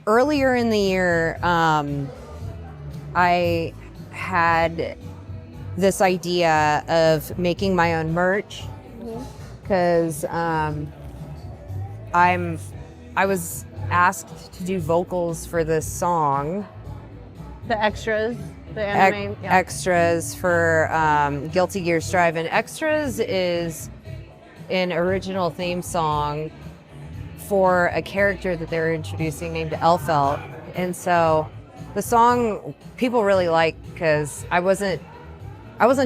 earlier in the year, I had this idea of making my own merch because I was asked to do vocals for this song. The extras, the anime. Extras for Guilty Gear Strive. And Extras is an original theme song for a character that they're introducing named Elfelt. And so the song people really like because I wasn't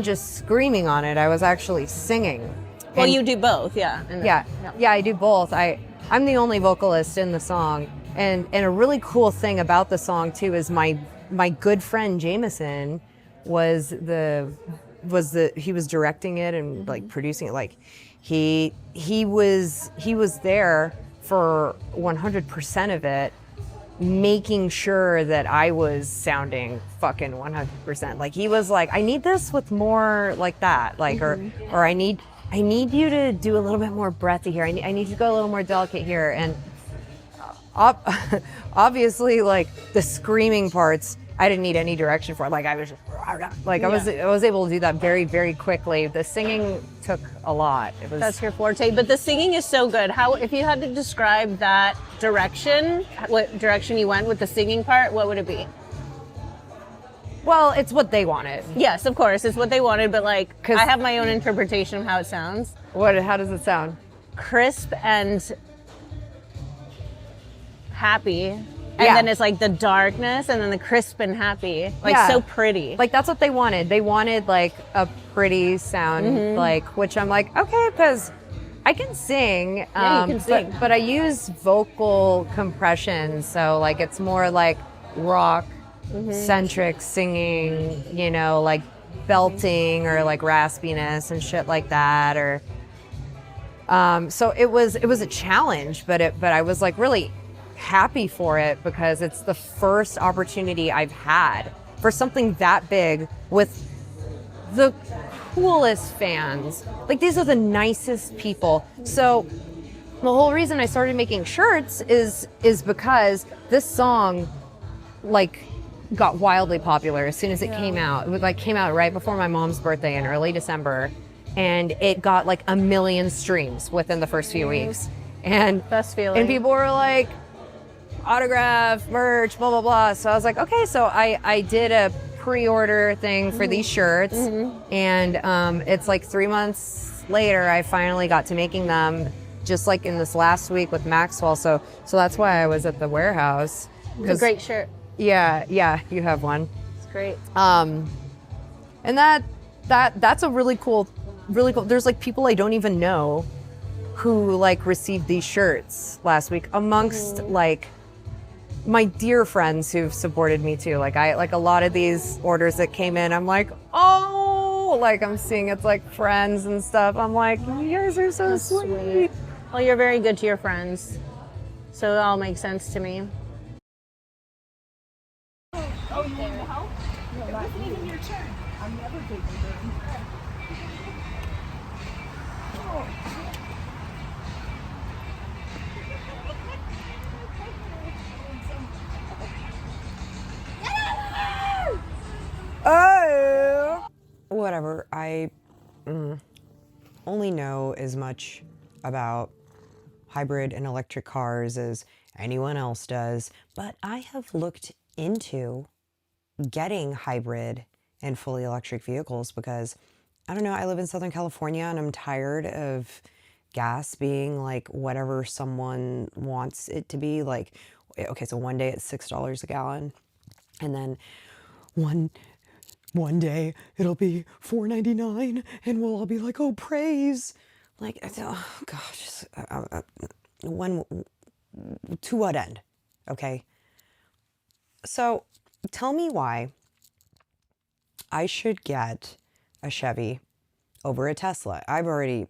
just screaming on it, I was actually singing. Well, you do both, yeah. Yeah, I do both. I'm the only vocalist in the song. And a really cool thing about the song too is my good friend Jameson was he was directing it and like producing it. Like he was there for 100% of it, making sure that I was sounding fucking 100%. Like he was like, I need this with more like that, like or I need you to do a little bit more breathy here. I need you to go a little more delicate here. And obviously, like the screaming parts, I didn't need any direction for it. Like I was just like I was able to do that very, very quickly. The singing took a lot. That's your forte, but the singing is so good. How, if you had to describe that direction, what direction you went with the singing part, what would it be? Well, it's what they wanted. Yes, of course, it's what they wanted, but like, I have my own interpretation of how it sounds. How does it sound? Crisp and happy. And then it's like the darkness and then the crisp and happy. Like so pretty. Like that's what they wanted. They wanted like a pretty sound, like, which I'm like, okay, because I can sing. You can sing. But I use vocal compression. So like it's more like rock centric singing, you know, like belting or like raspiness and shit like that. Or so it was a challenge, but I was like really happy for it because it's the first opportunity I've had for something that big with the coolest fans. Like these are the nicest people. So the whole reason I started making shirts is because this song like got wildly popular as soon as it came out. It came out right before my mom's birthday in early December, and it got like 1 million streams within the first few weeks. And best feeling. And people were like, autograph, merch, blah, blah, blah. So I was like, okay, so I did a pre-order thing for these shirts, and it's like 3 months later, I finally got to making them just like in this last week with Maxwell. So that's why I was at the warehouse. It's a great shirt. Yeah, you have one. It's great. And that's a really cool, there's like people I don't even know who like received these shirts last week amongst like my dear friends who've supported me too. Like a lot of these orders that came in, I'm like, oh, like I'm seeing it's like friends and stuff. I'm like, you guys are so sweet. Well, you're very good to your friends, so it all makes sense to me. Oh, there. Help? No, it wasn't even your turn. I'm never taking turns. Oh! Whatever. I only know as much about hybrid and electric cars as anyone else does, but I have looked into getting hybrid and fully electric vehicles because, I don't know, I live in Southern California and I'm tired of gas being like whatever someone wants it to be. Like, okay, so one day it's $6 a gallon, and then one day it'll be $4.99 and we'll all be like, oh, praise. Like, oh gosh, when, to what end? Okay. So tell me why I should get a Chevy over a Tesla. I already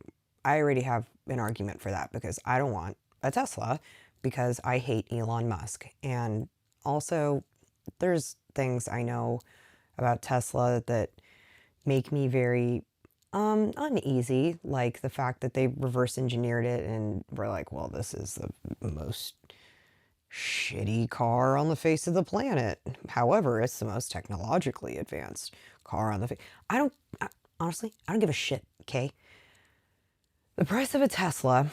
have an argument for that because I don't want a Tesla because I hate Elon Musk. And also there's things I know about Tesla that make me very uneasy, like the fact that they reverse engineered it and were like, well, this is the most shitty car on the face of the planet. However, it's the most technologically advanced car on the face. Honestly, I don't give a shit, okay? The price of a Tesla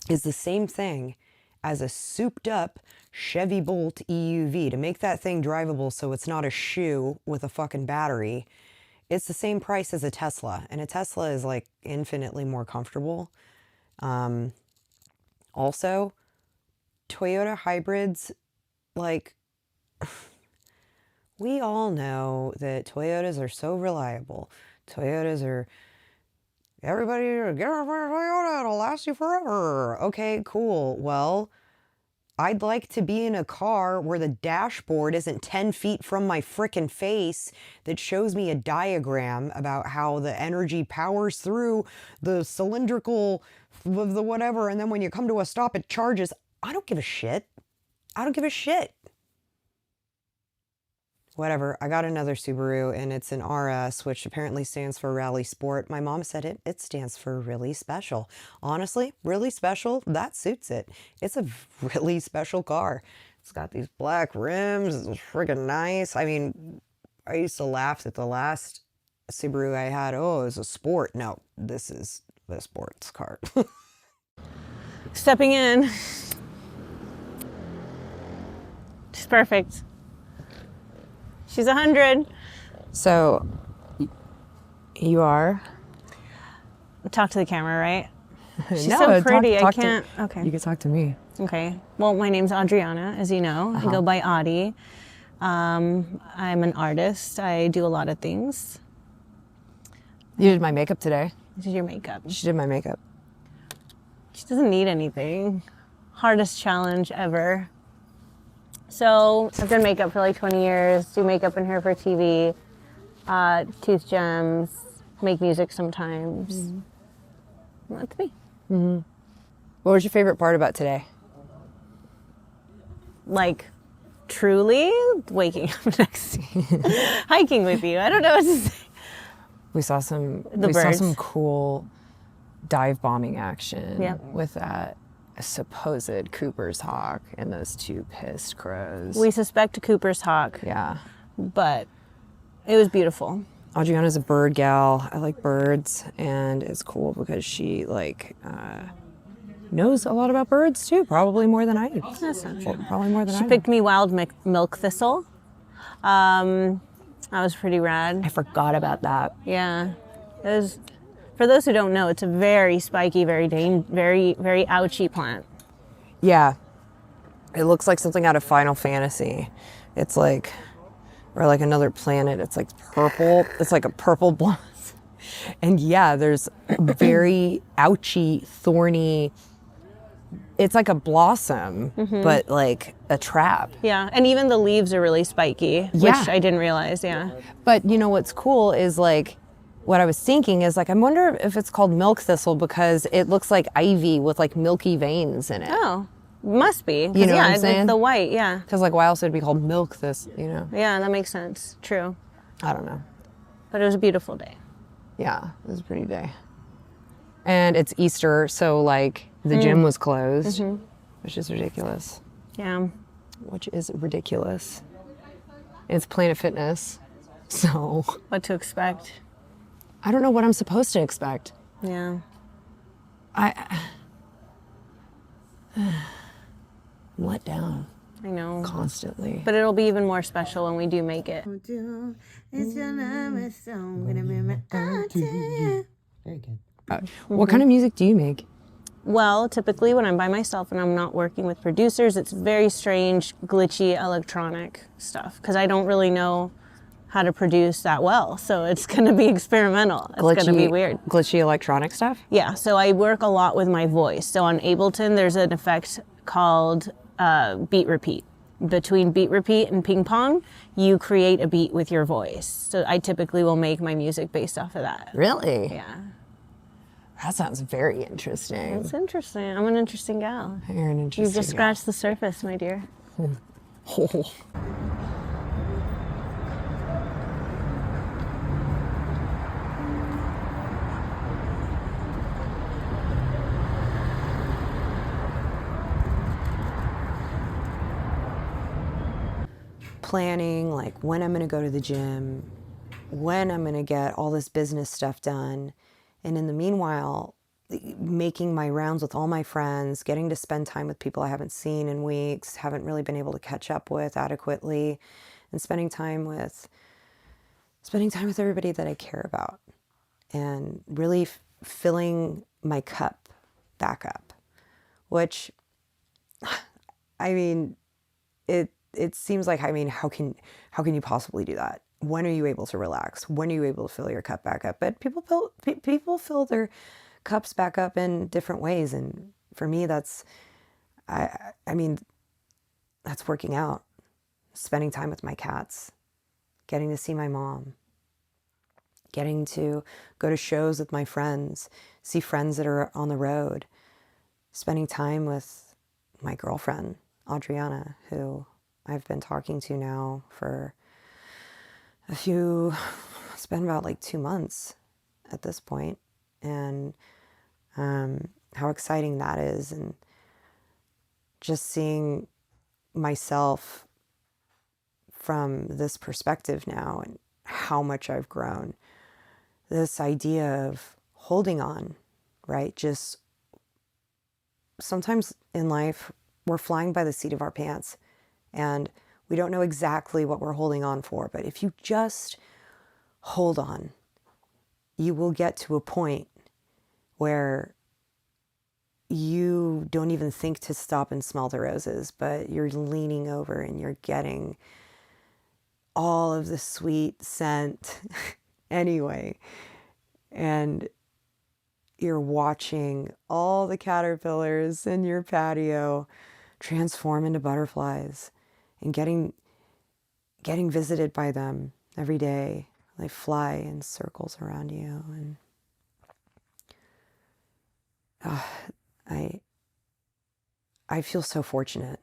is the same thing as a souped up Chevy Bolt EUV. To make that thing drivable so it's not a shoe with a fucking battery, it's the same price as a Tesla. And a Tesla is like infinitely more comfortable. Also, Toyota hybrids, like, we all know that Toyotas are so reliable. Everybody, get a Toyota, it'll last you forever. Okay, cool. Well, I'd like to be in a car where the dashboard isn't 10 feet from my frickin' face that shows me a diagram about how the energy powers through the cylindrical of the whatever, and then when you come to a stop, it charges. I don't give a shit. I don't give a shit. Whatever, I got another Subaru, and it's an RS, which apparently stands for Rally Sport. My mom said it stands for really special. Honestly, really special, that suits it. It's a really special car. It's got these black rims, it's friggin' nice. I mean, I used to laugh at the last Subaru I had. Oh, it was a sport. No, this is the sports car. Stepping in. She's perfect. She's 100. So, you are? Talk to the camera, right? She's No, so pretty. talk I can't. Okay. You can talk to me. Okay. Well, my name's Audriana, as you know. I go by Audie. I'm an artist. I do a lot of things. You did my makeup today. This is your makeup. She did my makeup. She doesn't need anything. Hardest challenge ever. So I've done makeup for like 20 years, do makeup in here for TV, tooth gems, make music sometimes. That's me. What was your favorite part about today? Like, truly waking up next to you, hiking with you. I don't know what to say. We saw some birds. cool dive bombing action Yep. with that supposed Cooper's hawk and those two pissed crows. We suspect a Cooper's hawk, Yeah. but it was beautiful. Audriana's a bird gal. I like birds, and it's cool because she knows a lot about birds too. Probably more than I do. That's not true. Probably more than I She do. picked me wild milk thistle. That was pretty rad. I forgot about that. Yeah, it was. For those who don't know, it's a very spiky, very ouchy plant. Yeah. It looks like something out of Final Fantasy. It's like, or like another planet. It's like purple. It's like a purple blossom. And yeah, there's very ouchy, thorny. It's like a blossom, but like a trap. Yeah, and even the leaves are really spiky, Yeah. which I didn't realize. Yeah. But you know what's cool is like, what I was thinking is like, I wonder if it's called milk thistle because it looks like ivy with like milky veins in it. Oh, must be. 'Cause You know yeah, what I'm saying? it's the white. Yeah. Because like, why else would it be called milk this, you know? Yeah, that makes sense. True. I don't know. But it was a beautiful day. Yeah, it was a pretty day. And it's Easter, so like the gym was closed, which is ridiculous. Yeah. Which is ridiculous. It's Planet Fitness, so What to expect. I don't know what I'm supposed to expect. Yeah. I'm let down I know. constantly. But it'll be even more special when we do make it. Very good. What kind of music do you make? Well, typically when I'm by myself and I'm not working with producers, it's very strange, glitchy electronic stuff because I don't really know how to produce that well. So it's going to be experimental. It's going to be weird. Glitchy electronic stuff? Yeah, so I work a lot with my voice. So on Ableton, there's an effect called beat repeat. Between beat repeat and ping pong, you create a beat with your voice. So I typically will make my music based off of that. Really? Yeah. That sounds very interesting. It's interesting. I'm an interesting gal. You're an interesting You've just guy. scratched the surface, my dear. Oh. planning like when I'm going to go to the gym, when I'm going to get all this business stuff done. And in the meanwhile, making my rounds with all my friends, getting to spend time with people I haven't seen in weeks, haven't really been able to catch up with adequately, and spending time with everybody that I care about, and really filling my cup back up, which, I mean, it seems like, I mean, how can you possibly do that? When are you able to relax? When are you able to fill your cup back up? But people fill their cups back up in different ways, and for me, that's I mean, that's working out, spending time with my cats, getting to see my mom, getting to go to shows with my friends, see friends that are on the road, spending time with my girlfriend, Audriana, who I've been talking to now for it's been about like 2 months at this point, and how exciting that is, and just seeing myself from this perspective now and how much I've grown. This idea of holding on, right? Just sometimes in life, we're flying by the seat of our pants and we don't know exactly what we're holding on for. But if you just hold on, you will get to a point where you don't even think to stop and smell the roses, but you're leaning over and you're getting all of the sweet scent anyway. And you're watching all the caterpillars in your patio transform into butterflies, and getting visited by them every day. They fly in circles around you, and I feel so fortunate.